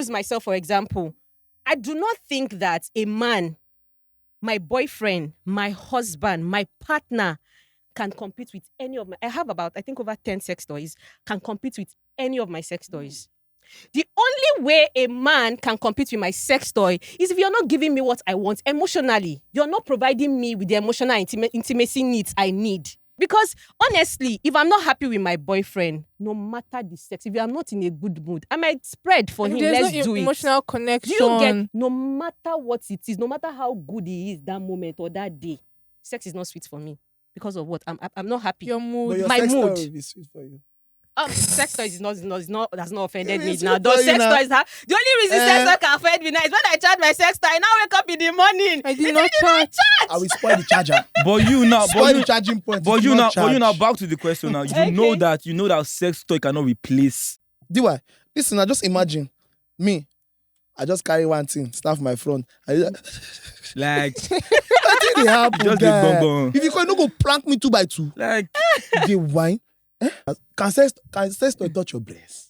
use myself for example. I do not think that a man, my boyfriend, my husband, my partner can compete with any of my... I have about, I think, over 10 sex toys, can compete with any of my sex toys. The only way a man can compete with my sex toy is if you're not giving me what I want emotionally. You're not providing me with the emotional intimacy needs I need. Because honestly, if I'm not happy with my boyfriend, no matter the sex, if I'm not in a good mood, I might spread for him. Let's do it. Emotional connection. Do you get? No matter what it is, no matter how good he is that moment or that day, sex is not sweet for me because of what? I'm not happy. Your mood. But your My sex mood. toy will be sweet for you. Sex toys has not offended me It's now. sweet Those for you sex now. toys the only reason sex toy can offend me now is when I charge my sex toy. I now wake up in the morning. I did not charge. I will spoil the charger. But you now, Spoil the charging point. but It you will now, not but you now. charge. Back to the question now. Okay. You know that sex toy cannot replace. Do I? Listen, now just imagine me. I just carry one thing, staff my front. I just, Like, I think they happen. just guy. the bonbon. If you can no go plank me 2 by 2, Like, they whine. Can sex toy touch your breast?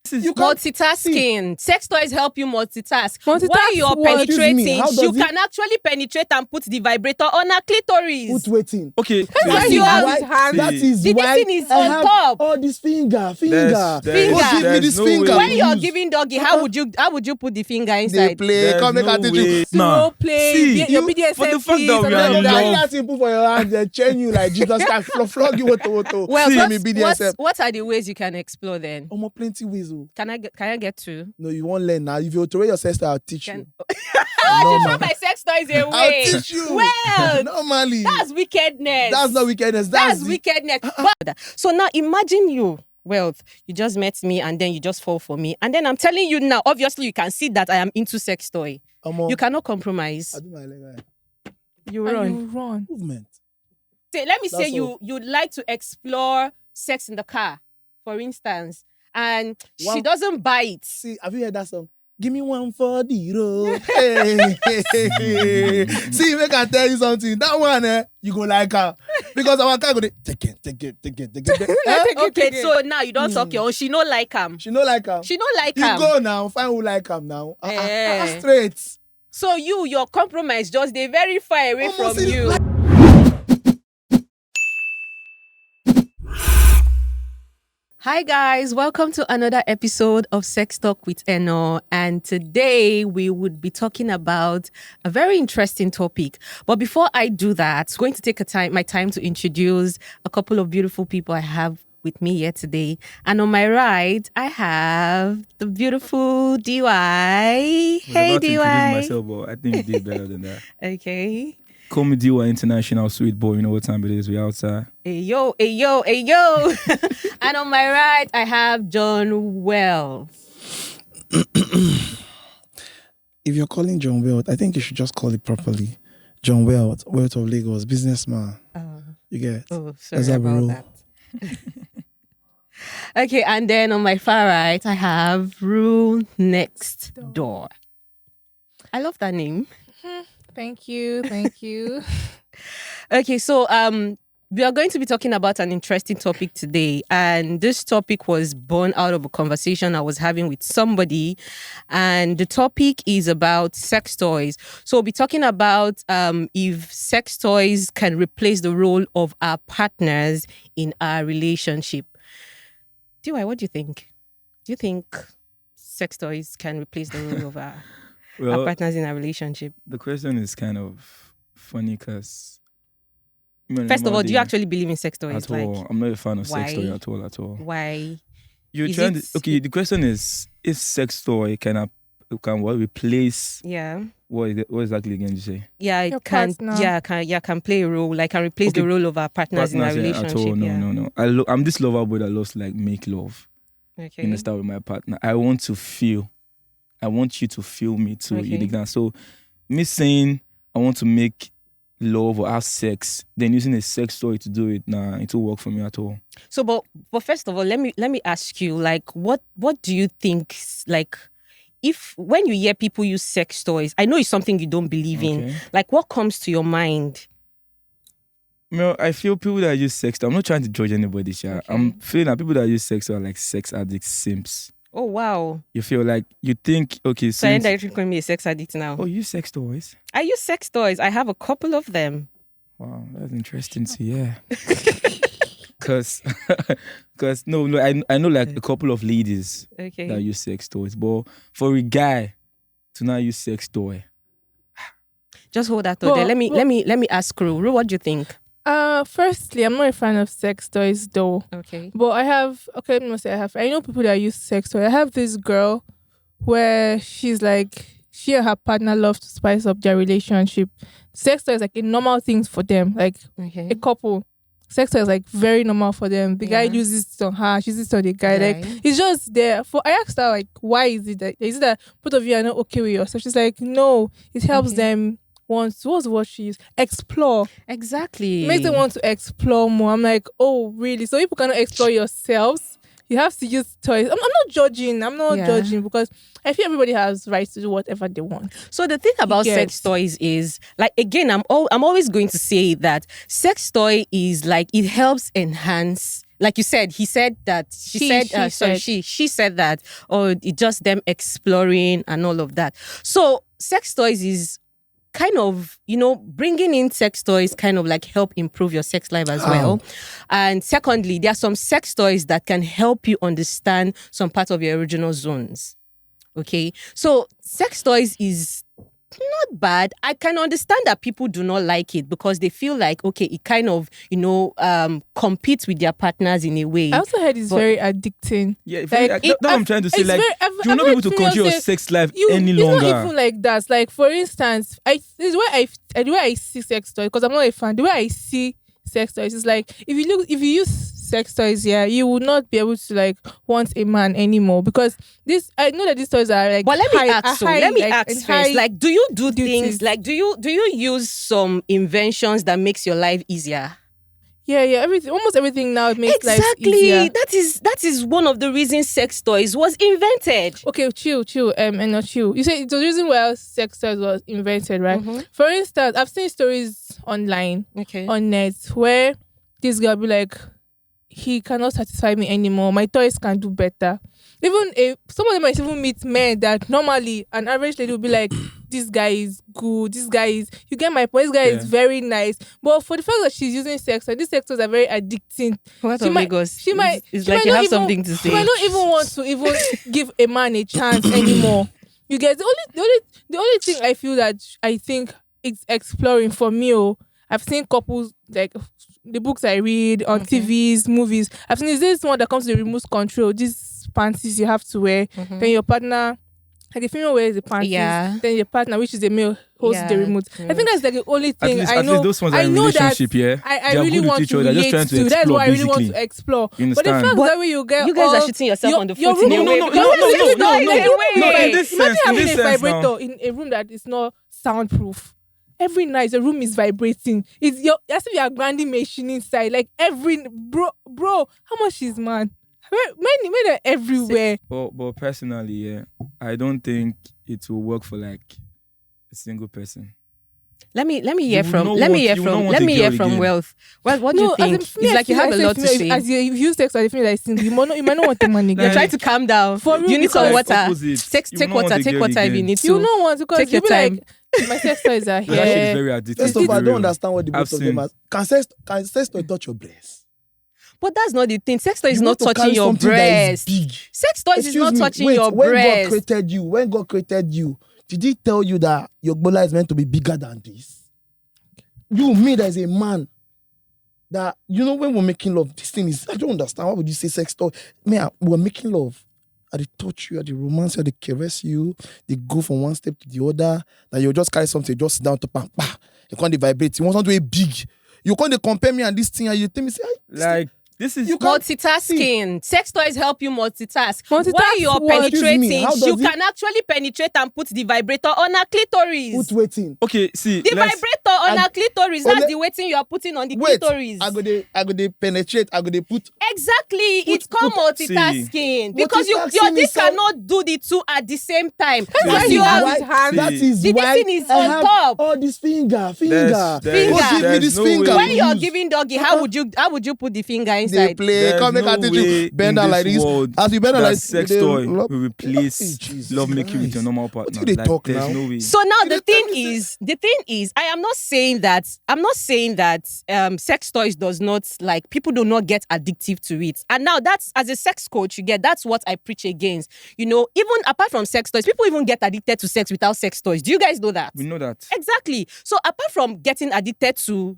this is You can't. Multitasking. Sex toys help you multitask. Multitask While you're what? Excuse me, penetrating, how does you it- can actually penetrate and put the vibrator on a clitoris. Put waiting. okay. Why see, you have why, his hand? that is The why thing is I on have top. all this finger. There's- Go Finger. give me there's this no finger. way. When you're Use. giving doggy, how would you put the finger They inside? play. There's Come make no I teach you. way. Slow Nah. play. See, your you- BDSM for the fact please, that we and are all in that. love. That thing put for your hand, they chain you like Jesus Christ, flog you with the Well, See what's- me BDSM. what are the ways you can explore then? Almost plenty ways. Oh. Can I get to? No, you won't learn now. If you throw your sister, I'll teach you. I No, should throw man. my sex toys away. I'll teach you. Well, Normally. that's wickedness. That's not wickedness. That's the- wickedness. But, so now imagine you, Wealth, you just met me and then you just fall for me. And then I'm telling you now, obviously you can see that I am into sex toy. Omo, You cannot compromise. I do my leg right. You And run. you run. Movement. Let me say That's all. you'd like to explore sex in the car, for instance, and she Wow. doesn't bite. See, have you heard that song? Give me one for the road. Hey. See, make I tell you something. That one, you go like her. Because our car go, take it. Okay, so now you don't talk your own. She no like him. She no like her. She no like You him. go now, find who like him now. Eh. Straight. So your compromise just they very far away Almost from in- you. Hi guys, welcome to another episode of Sex Talk with Eno, and today we would be talking about a very interesting topic. But before I do that, I'm going to take my time to introduce a couple of beautiful people I have with me here today. And on my right, I have the beautiful DY. I was Hey about to introduce DY. myself, but I think you did better than that. Okay. Call me DY International Sweet Boy. You know what time it is? We outside. Hey yo. And on my right, I have John Wells. If you're calling John Wealth, I think you should just call it properly. John Wealth, Wealth of Lagos, businessman. You get? Oh, That's sorry how we about roll. that. Okay, and then on my far right, I have Rule Next Door. I love that name. Thank you. Thank you. Okay, so we are going to be talking about an interesting topic today, and this topic was born out of a conversation I was having with somebody, and the topic is about sex toys. So we'll be talking about if sex toys can replace the role of our partners in our relationship. DY, what do you think? Do you think sex toys can replace the role of our Well, partners in our relationship? the question is kind of funny because... First of all, do you actually believe in sex toys? At all. I'm not a fan of sex toy why? at all. Why? You're Is trying it- to... Okay, the question is, if sex toy can what replace... Yeah. What exactly again did you say? Yeah, Your it can. partner. Can play a role. Like can replace the Okay. role of our partners in our Partners, yeah, relationship. At all. No. I'm this lover boy that loves to like make love. Okay. You understand, with my partner. I want you to feel me too. Okay. You dig that? So me saying I want to make love or have sex, then using a sex toy to do it, nah, it won't work for me at all. So, but first of all, let me ask you, like, what do you think, like, if when you hear people use sex toys, I know it's something you don't believe in. Okay. Like, what comes to your mind? Well, I feel people that use sex toy, I'm not trying to judge anybody, yeah. Okay. I'm feeling that people that use sex toy are like sex addicts, simps. Oh wow. You feel like you think, okay, So I since indirectly calling me a sex addict now. you use sex toys. I use sex toys. I have a couple of them. Wow, that's interesting to hear. Cause no, I know like a couple of ladies Okay. that use sex toys, but for a guy to not use sex toy, Just hold that thought there. Let me ask Ru, what do you think? Firstly, I'm not a fan of sex toys though. Okay. But I know people that use sex toys. I have this girl where she's like, she and her partner love to spice up their relationship. Sex toys like a normal thing for them. Like Okay. a couple. Sex toys like very normal for them. The guy Yeah. uses it on her, she uses it on the guy. Like Right. it's just there. I asked her like, why is it that both of you are not okay with yourself? She's like, no, it helps Okay. them what's what she is explore. Exactly. It makes them want to explore more. I'm like, oh really? So people cannot explore yourselves. You have to use toys. I'm not judging. I'm not Yeah. judging because I feel everybody has rights to do whatever they want. So the thing about Yes. sex toys is, like, again, I'm always going to say that sex toy is like, it helps enhance. Like you said, he said that she said that, or it just them exploring and all of that. So sex toys is kind of, bringing in sex toys kind of like help improve your sex life as well. And secondly, there are some sex toys that can help you understand some parts of your erogenous zones. Okay, so sex toys is not bad. I can understand that people do not like it because they feel like, okay, it kind of, competes with their partners in a way. I also heard it's But- very addicting. yeah, Like, that's what I'm trying to say. it's Like, very- I've- you're I've not able heard to females control your say, sex life it's any not longer. even like that. Like for instance, the way I see sex toys, because I'm not a fan. The way I see sex toys is like if you use sex toys, yeah, you will not be able to like want a man anymore because I know that these toys are like. But let me ask and first. high Like, do you do duties. things like do you use some inventions that makes your life easier? Yeah, almost everything now makes life Exactly. easier. That is one of the reasons sex toys was invented. Okay, chill, and not chill. You say the reason why sex toys was invented, right? Mhm. For instance, I've seen stories online Okay. on net where this girl be like, he cannot satisfy me anymore. My toys can do better. Even if some of them might even meet men that normally an average lady will be like, this guy is good. This guy is, you get my point. This guy is Yeah. very nice. But for the fact that she's using sex, and these sex toys are very addicting. What She of might- Lagos? she might- It's she like might you not have even- something to say. You might not even want to even give a man a chance anymore. You get the only thing I feel that I think it's exploring for me. I've seen couples like the books I read on Okay. TVs, movies. I've seen this one that comes with the remote control. These panties you have to wear. Mhm. Then your partner, like the female wears the panties. Yeah. Then your partner, which is the male, holds the Yeah, remote. the I think that's like the only At thing least, I know. those ones are I in know that relationship, yeah. I They are really good with want each to other. They're just relate trying to to. That's explore, what I really want basically. to explore. You But the understand? fact But that way you get you guys all are shooting yourself on the your foot in room- a way. No, because no, this is no, not no, in a no, way. no, in this Imagine sense, in having this a sense now. vibrator in a room that is not soundproof. Every night the room is vibrating. It's as if you are grinding machine inside. Like bro, how much is man? Men are everywhere. But personally, yeah, I don't think it will work for like a single person. Let me hear You will from not let me want- hear you will not from want let a me hear girl from again. Wealth. Well, what do you think? As in, me, It's I like you feel- have I a say lot to to me, say. As you use sex, I feel like single. You might not want the money. You're Like- trying to calm down. For real, You need some because- water. Opposite. Take You will not water. want a Take girl water if you again. need You to. know what? Because Take you'll your be like, my sex toys are That shit is here. very addictive. First to of be all, I don't real. understand what the I've both of them seen- are. Can sex toy touch your breast? But that's not the thing. Sex toy is You not want to touching carry your something that is breast. big. Sex toys is Excuse not me, touching wait, your when breast. when God created you, did he tell you that your bola is meant to be bigger than this? You, me, there's a man that, when we're making love, this thing is, I don't understand. Why would you say sex toy? Man, we're making love. They touch you, they romance you, they caress you, they go from one step to the other, that you just carry something, just sit down to pam, bah, you can't vibrate. You want something big. You can't compare me and this thing, and you tell me, say, Like, this is You can't- Multitasking. Sex toys help you multitask. Multitask While you're what? Excuse me, penetrating, how does you it- can actually penetrate and put the vibrator on a clitoris. put waiting. okay. See, The let's- vibrator on I- a clitoris. Ole- That's the waiting you are putting on the Wait, clitoris. I go they penetrate, I go they put. Exactly. It's called multitasking. Because your Multitasking dick is so- cannot do the two at the same time. why Because he you has have his hand. That is The why thing is I on have top. all this finger. There's- Go give me there's this no finger. way. when you're use. giving doggy, how would you put the finger inside. play. There's Come make no I teach way you. Bend in down like this this. world As you bend down that like sex they toy love- will replace Jesus love making with your Christ. normal partner. do they Like, talk there's now? no way. So now They the tell thing me is, I am not saying that sex toys does not, like, people do not get addictive to it. And now that's, as a sex coach, that's what I preach against. You know, even apart from sex toys, people even get addicted to sex without sex toys. Do you guys know that? We know that. Exactly. So apart from getting addicted to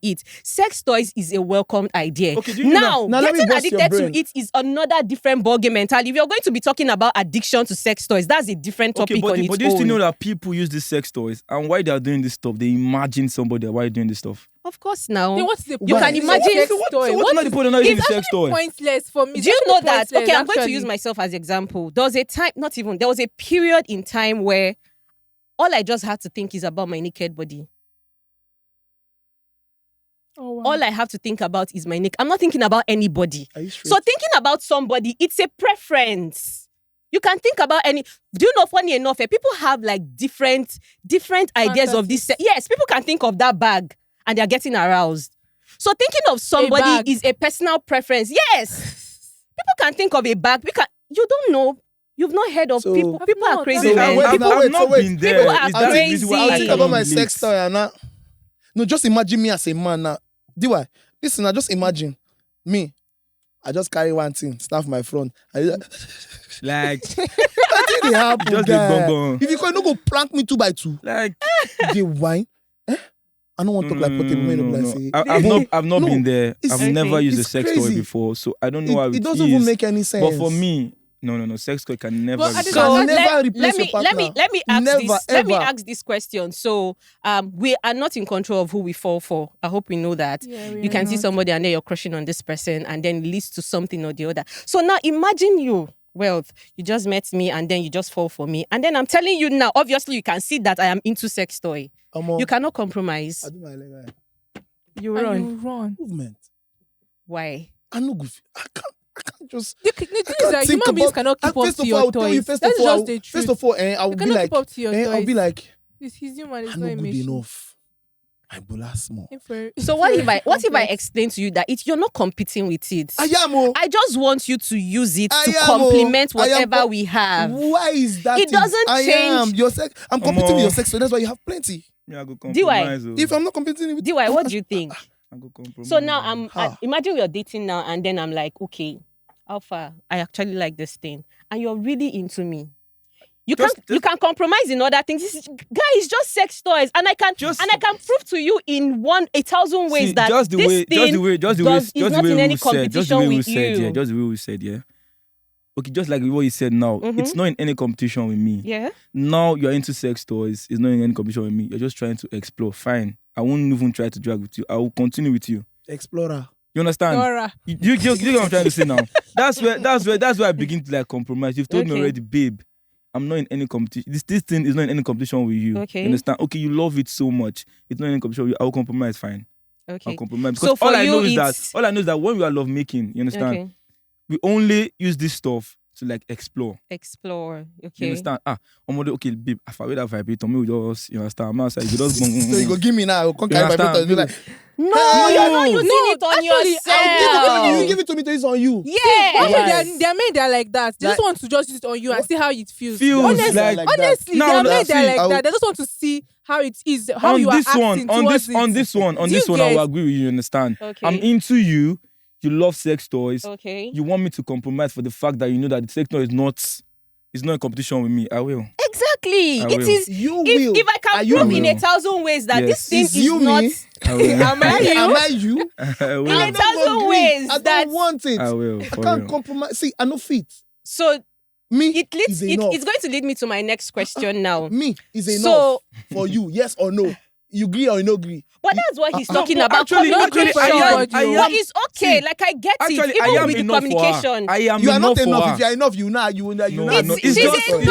it, sex toys is a welcomed idea. Okay, do you know Now let me Getting bust your addicted brain. to it is another different ballgame mentality. If you're going to be talking about addiction to sex toys, that's a different topic Okay, but, on its but do you still own. know that people use these sex toys, and why they are doing this stuff? They imagine somebody while you're doing this stuff. Of course, now. Then what's the You point? can It's imagine- a sex So toy. what's not the point of not using the sex toy? Pointless for me. Do you know that? Pointless, Okay, I'm going to actually. use myself as example. There was a time, there was a period in time where all I just had to think is about my naked body. Oh, wow. All I have to think about is my neck. I'm not thinking about anybody. Are you straight? So thinking about somebody, it's a preference. You can think about any. Do you know? Funny enough, people have like different ideas of this. Fantasies. Yes, people can think of that bag and they're getting aroused. So thinking of bag. somebody is a personal preference. Yes, people can think of a bag. You don't know. You've not heard of So- people. I've People are not. crazy. So, man. wait, People, now, I've not wait. been there. People are Is that the crazy. reason why I'll I think can about my relate? sex toy and now. No, just imagine me as a man now. Do I? Listen, I just imagine me. I just carry one thing, stuff my front. Like, I think they happen. just guy. the bonbon. If you can, no go prank me 2x2. Like, They whine. I don't want to talk like potty. I've not No, been there. it's- I've never used a it's sex toy crazy. before, so I don't know how It doesn't even make any sense. But for me, no, sex toy can never. But I replace- think So Can never let replace me your let me partner. let me ask Never, this. Let me ever. ask this question. So we are not in control of who we fall for. I hope we know that. Yeah, we You are can see not. somebody and then you're crushing on this person and then it leads to something or the other. So now imagine you. Wealth, you just met me and then you just fall for me. And then I'm telling you now, obviously you can see that I am into sex toy. You cannot compromise. I do my leg right. You And run. you run. Movement. Why? I know. I can't just. The thing is can't that think human beings about- cannot keep up First to of all, your I'll tell you. toys. First That's of all, just the truth. first of all, I will You be cannot like, keep up to your I'll be toys. like, He's human. It's I'm not a not good machine. enough. I bola small. So what if I explain to you that you're not competing with it? I am. Oh. I just want you to use it I to am, complement I am, whatever but we have. Why is that? It doesn't I change. am your sex. I'm competing with Omo. your sex, so that's why you have plenty. Me, I go Do I? compromise. oh. If I'm not competing with DY, what do you think? I go compromise. So now Ha. imagine you're dating now and then I'm like, okay, Alpha, I actually like this thing. And you're really into me. You can compromise in other things. Guy, it's just sex toys. And I can prove to you in 1,000 ways See, that just the this way, thing just the way in any we said, just the competition way we with said, you. yeah, just the way we said, yeah. Okay, just like what you said now, it's not in any competition with me. Yeah. Now you're into sex toys, it's not in any competition with me. You're just trying to explore. Fine. I won't even try to drag with you. I will continue with you. Explorer. You understand? Nora. You get what I'm trying to say now. That's where I begin to like compromise. You've told me Okay. already, babe. I'm not in any competition. This thing is not in any competition with you. Okay. You understand? Okay, you love it so much. It's not in any competition with you. I will compromise. Fine. Okay. I'll compromise. So Because for all I you, know is it's- that when we are love making, you understand? Okay. We only use this stuff to like explore. Explore. You Okay. understand? Okay, babe, if I wear that vibrator, me we just, you understand? I'm outside, you just So you go give me now. I'll come carry my understand? photo and be like, No, Hey! you're not using No, it on actually, yourself. you give it to me to use on you. Yes. Actually, they're made there like that. They just Like- want to just use it on you and see how it feels. Feels honestly, like- honestly, Now, they're made let's there see, like I'll- that. They just want to see how it is, how on you are this acting one, towards it. on this one, Do you I get- will agree with you, you understand? Okay. I'm into you. You love sex toys. Okay. You want me to compromise for the fact that you know that the sex toy is not in competition with me. I will. Exactly. I It will. is. You If, will. if I Are can you prove in will? 1,000 ways that Yes. this thing Is is you not, me? I will. Am I you? I will. in I don't 1,000 agree. ways I that. don't want it. I will. I For can't real. compromise. See, I no fit. So Me it leads. is enough. It's going to lead me to my next question now. Me is enough So, for you. Yes or no? You agree or you no agree? but that's what he's talking No, about. actually, Communication. I But am. it's okay. See, Like I get Actually, it. I Even am with the enough for her. communication. I am You are not for enough. her. If you are enough, you now. No, It's it's she's just enough. exploring.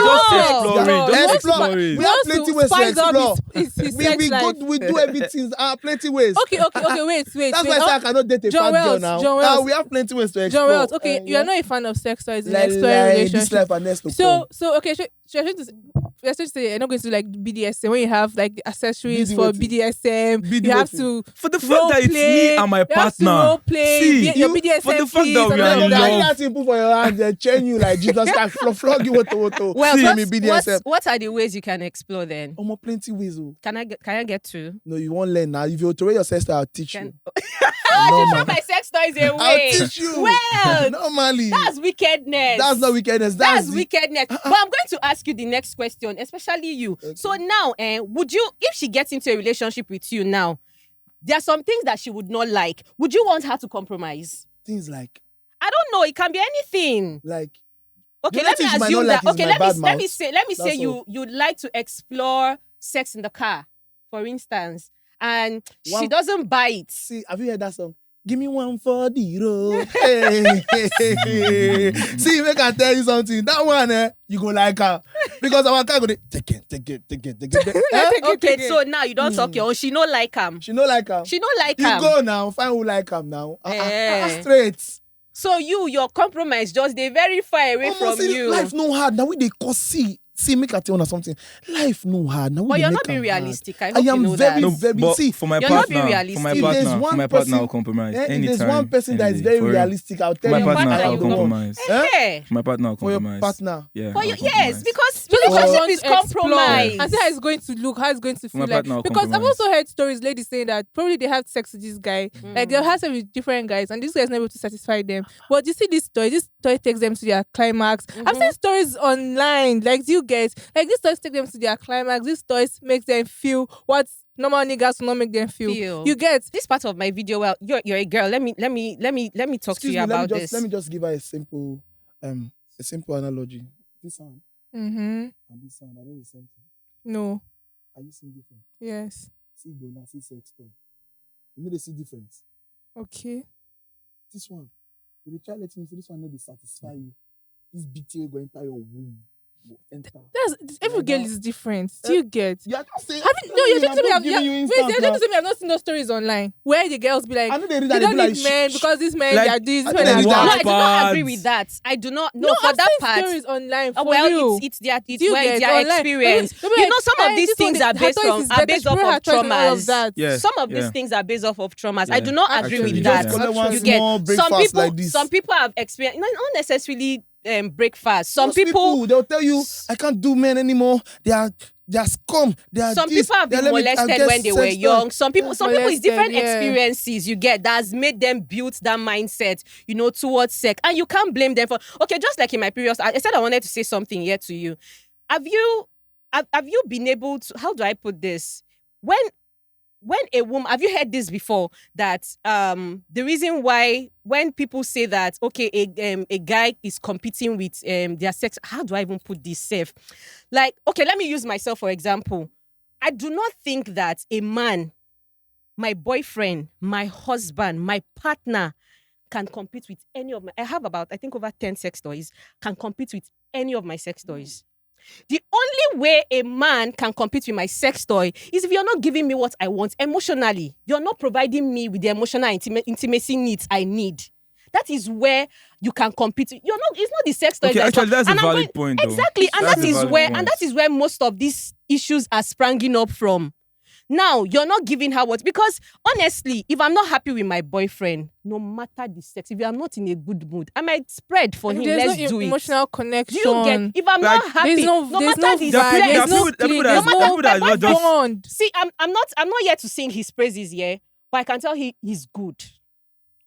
No, Just explore. exploring. We He have wants plenty to ways to spice up explore. his We sex life. we do everything. Plenty ways. Okay, wait. That's why I say I cannot date a John fat girl Wells, now. John Wells. We have plenty ways to John explore. Wells, okay, you yeah. are not a fan of sex toys in Like exploring this relationship. life and next to come. So okay, you're trying to say you're not going to like BDSM when you have like the accessories BD for waiting. BDSM. BD You have waiting. to For the fact role that it's play. me and my You have to partner. role play. See, your you- BDSM for the fact keys that and we all are of in that. love. That thing put for your hand, they chain you like Jesus can flog you with the Well, See what's- me BDSM. what are the ways you can explore then? Almost plenty ways. Oh. Can I get to? No, you won't learn now. If you throw your sister, I'll teach Can you. throw Normal. my sex toys away? I'll teach you. Well, Normally. that's wickedness. That's not wickedness. That's the- wickedness. But I'm going to ask you the next question, especially you. Okay. So now, would you, if she gets into a relationship with you now, there are some things that she would not like. Would you want her to compromise? things like I don't know. It can be anything. Okay, The let me only thing she might assume not that. like is Okay, my let bad me mouth. say That's you'd like to explore sex in the car, for instance, and she One- doesn't buy it. See, have you heard that song? Give me one for the road. Hey. See, make I tell you something. That one, you go like her. Because our car go, take it. Okay, so now you don't talk your own. She no like him. She no like her. She no like You him. go now, find who like him now. Straight. So your compromise just they very far away Almost from see, you. life no hard. Now we they cause see, make I tell you something. Life no hard. Now we But they you're make not being am hard. realistic. I I hope you am know very, that. No, very but see. for my you're not being partner, realistic. If there's one my person- partner, I'll compromise. If Anytime. there's one person that is any very day, for real. realistic, I'll For tell my you. your partner, partner, I'll you go. compromise. Eh? For my partner, I'll For your compromise. partner. Yeah. For I'll you, yes, compromise. because So you just relationship want is to explore compromise. and see how it's going to look, how it's going to For my feel like. partner, I'll Because I've compromise. also heard stories, ladies saying that probably they have sex with this guy. Like they'll have sex with different guys, and this guy's not able to satisfy them. But you see this toy takes them to their climax. I've seen stories online, like you guys, like these toys take them to their climax. These toys makes them feel what normal niggas will not make them feel. You get This part of my video. Well, you're a girl. Let me talk Excuse to you me, about let this. me just give her a simple analogy. This sound and this sound, are they the same thing? no, Are you seeing difference? yes, See Bona, see sex toy. You know they see difference. okay. This one, you dey try letting you see this one no dey satisfy you. This big thing will go enter your womb. Will enter. That's every girl is different. Do you get? You are just saying. You're trying to me. I'm giving you Wait, instant you're trying now. to tell me I've not seen those stories online where the girls be like, I know they read they that. don't They be need like, men shh, because these men Like, are this, I men know are they No, read that. I do not agree Wattpads. with that. I do not. No, No, for I've that seen part. stories online for Well, real. it's their Do you well, it's get their online? experience. They'll be You like, know, some of these this one things is- are her based toys on is better, off she brought her toys and all of traumas. that. Yeah. Some of these yeah. things are based off of traumas. I Yeah. do not agree Actually, with yeah. that. Just collect one You get small some breakfast people. like this. Some people have experienced not necessarily breakfast. Some Most people. they'll tell you, I can't do men anymore. They are scum. They are Some this. people have They are been let me- I molested get when they were sex toy. young. Some people it's Molested, different yeah. experiences you get that has made them build that mindset, towards sex. And you can't blame them for just like in my previous I said I wanted to say something here to you. Have you been able to, how do I put this? When a woman, have you heard this before? That the reason why when people say that a guy is competing with their sex, how do I even put this safe? Like, okay, let me use myself for example. I do not think that a man, my boyfriend, my husband, my partner can compete with any of my. I have about, I think, over 10 sex toys, can compete with any of my sex toys. The only way a man can compete with my sex toy is if you're not giving me what I want emotionally. You're not providing me with the emotional intimacy needs I need. That is where you can compete. It's not the sex toy. Okay, actually, that's a valid point, though. Exactly, and That's that a is valid where point. and that is where most of these issues are spranging up from. Now, you're not giving her what, because honestly, if I'm not happy with my boyfriend, no matter the sex, if I'm not in a good mood, I might spread for him. There's Let's no do it. emotional Do connection. you get? If I'm Like, not happy, no there's matter no the There are vibe, people- there's no there are people click, that- there's there are people that no not just- bond. See, I'm not here to sing his praises here, but I can tell he's good,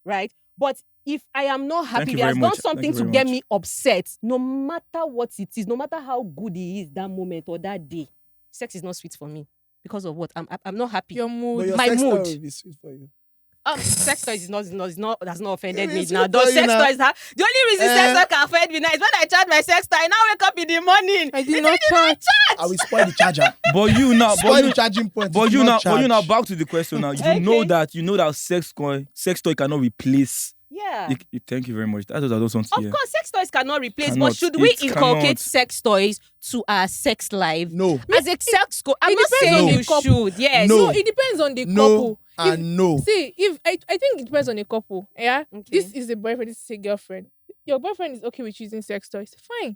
right? But if I am not happy, you he has very done much. something Thank to you very get much. me upset. No matter what it is, no matter how good he is that moment or that day, sex is not sweet for me because of what I'm not happy. Your But mood. your my sex toy mood. will be sweet for you. Sex toys has not offended It me is now. sweet Those for you sex now. toys the only reason sex toy can offend me now is when I charge my sex toy. I now wake up in the morning. I did not charge. I will spoil the charger. But you now, Spoil the charging point. but It's you not now, charged. back to the question now. Okay. You know that sex toy cannot replace. Yeah. Thank you very much. That's what I just want to Of hear. course, sex toys cannot replace, but Cannot. should we It inculcate cannot. sex toys to our sex life? No. As a sex I'm it not depends saying on you the couple. should. Yes. No. No, it depends on the No couple. and no. See, if I think it depends on the couple. Yeah, Okay. this is a boyfriend. This is a girlfriend. Your boyfriend is okay with using sex toys. Fine.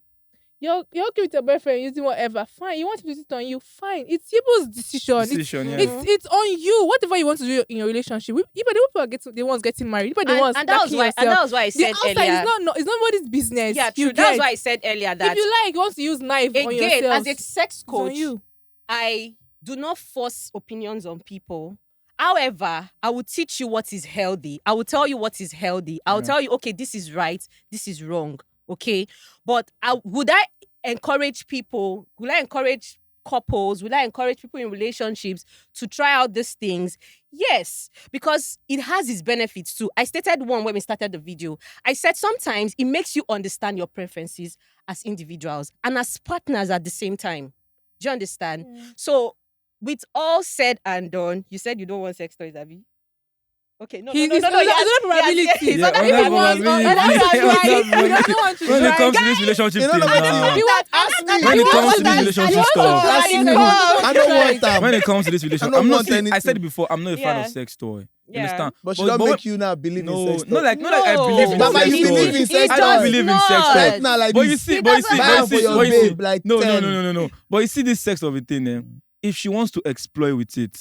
You're okay with your boyfriend using whatever. Fine. You want him to sit on you. Fine. It's people's decision. Decision, yeah. It's on you. Whatever you want to do in your relationship. Even the people are the ones getting married. Even the ones And that was knacking why. And that yourself. was why I The said outside earlier. is it's nobody's business. Yeah, You true. That's get. why I said earlier that If you like, you want to use knife on again, yourself. as a sex it's on coach, you. I do not force opinions on people. However, I will teach you what is healthy. I will tell you what is healthy. I will tell you, okay, this is right, this is wrong. Okay. But would I encourage people? Will I encourage couples? Will I encourage people in relationships to try out these things? Yes, because it has its benefits too. I stated one when we started the video. I said sometimes it makes you understand your preferences as individuals and as partners at the same time. Do you understand? So, with all said and done, you said you don't want sex toys, Abby? Okay, no. It's another probability. Yeah, If he other wants- probability. he doesn't want to When it try. comes to this relationship You know thing, what I mean? nah. He wants- Ask me. When it comes to this I relationship want to stuff, try Ask it. me. I don't want them. when it comes to this I relationship, don't I'm not want saying, I anything. said it before, I'm not a fan Yeah. of sex toy. You Yeah. understand? But she don't when- make you now believe in no, sex not toys. like I believe in Baba, sex you believe toy. in sex I don't toys. believe in sex not. toy. Right now, like But you this. see, He but you doesn't see, buy Buy but am you for see, your but you see. babe, like No. 10. But you see this sex of a thing, if she wants to exploit with it,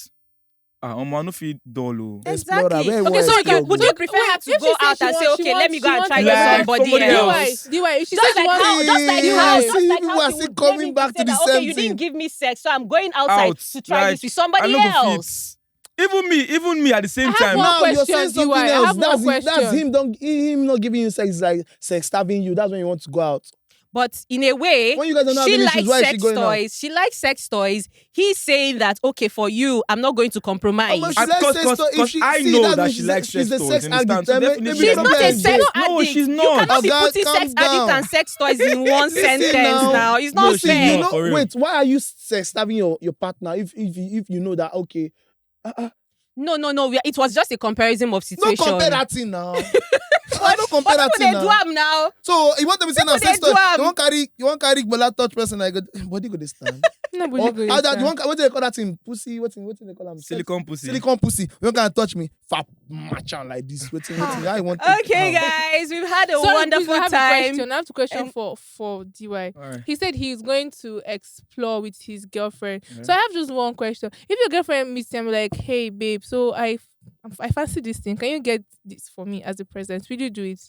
I no feel dull. Explorer, Exactly. where Okay, was so your would babe? you prefer her to If go she says out she and say, wants- okay, she let me go and wants try to with like somebody somebody else? else. DY, if she Just says she like wants how, just like Yeah, how, see, just like people how are she still would coming maybe back say to the that, okay, same you thing. didn't give me sex, so I'm going outside to try this with somebody I no go else. fit. Even me at the same I have time. one Now you're question, saying something DY. I else. have one That's question. him not giving you sex, like sex starving you. That's when you want to go out. But in a way, When you guys are not she having issues, likes why is she sex going out? toys. She likes sex toys. He's saying that, okay, for you, I'm not going to compromise. But she And likes cause- sex cause- toys. If cause she I see, know that that means she likes she's sex a toys, sex you understand? addict. So Maybe definitely She's she not problem a is sex this. addict. No, she's You not. cannot be Oga, putting calm sex addict down. and sex toys in one sentence now. now. It's No, not she's fair. not. For real. Wait, why are you sex starving your partner if you know that, okay? No. It was just a comparison of No situation. compare that thing now. I don't compare that But thing they do now. am now. So you want to be saying now People sex dey do toy? am. You want carry Gbola touch person like body go dey stand. Nobody Or go how that you inside. want what do they call that thing? Pussy? What they call them? Silicone pussy. Silicone pussy. You don't can touch me. Fap match on like this. Waiting. How you want? Okay, guys, we've had a Sorry, please, wonderful I have a time. question. I have a question And- for DY. Alright. He said he's going to explore with his girlfriend. Yeah. So I have just one question. If your girlfriend meets him like, hey babe, so I fancy this thing. Can you get this for me as a present? Will you do it?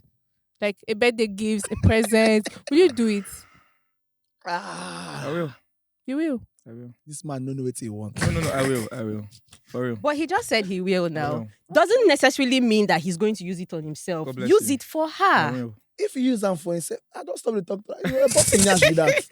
Like a birthday gift, a present. Will you do it? I will. You will. This man don't know what he wants. No, I will. For real. But he just said he will now. will. Doesn't necessarily mean that he's going to use it on himself. God bless Use you. it for I her. will. If you use them for himself, I don't stop to talk to her. You're a popping ass with that.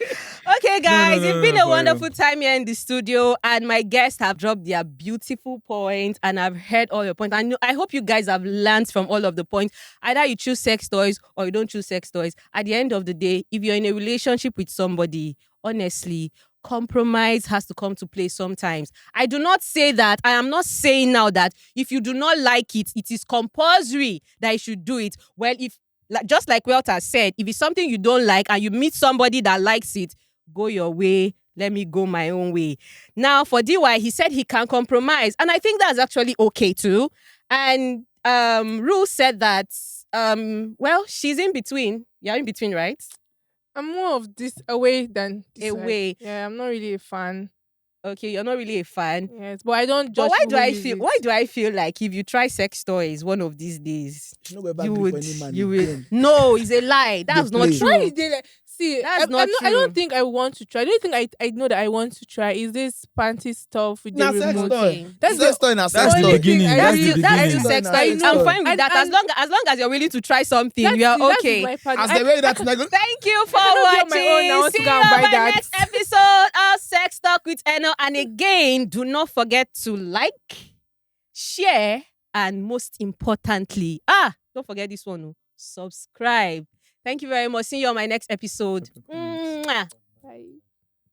Okay, guys, no, it's been no, a for wonderful time here in the studio, and my guests have dropped their beautiful points, and I've heard all your points. I hope you guys have learned from all of the points. Either you choose sex toys or you don't choose sex toys. At the end of the day, if you're in a relationship with somebody, honestly, compromise has to come to play sometimes. I do not say that. I am not saying now that if you do not like it, it is compulsory that you should do it. Well, if just like Welter said, if it's something you don't like and you meet somebody that likes it, go your way. Let me go my own way. Now, for DY, he said he can compromise. And I think that's actually okay too. And Rue said that, well, she's in between. You're in between, right? I'm more of this away than this side. Away. Yeah, I'm not really a fan. Okay, you're not really a fan. Yes, but I don't judge. But why people do I who use feel? it. Why do I feel like if you try sex toys one of these days, You know, we're back you for would? any man You will. again. No, it's a lie. That's not play. true. Why is there like, see, That's I, not I true. don't think I want to try. The only thing I know that I want to try is this panty stuff with Nah, the sex remote. toy. That's Sex the toy na That's sex the toy. beginning. I That's really- the That's beginning. still sex I toys. know. I'm fine with And- that. As and- long as you're willing to try something, you are That is okay. my part. As the way that's not good. Thank you for cannot be on my own. I watching. want to See go you and on buy my that. next episode of Sex Talk with Eno. And again, do not forget to like, share, and most importantly, don't forget this one, subscribe. Thank you very much. See you on my next episode. Mwah.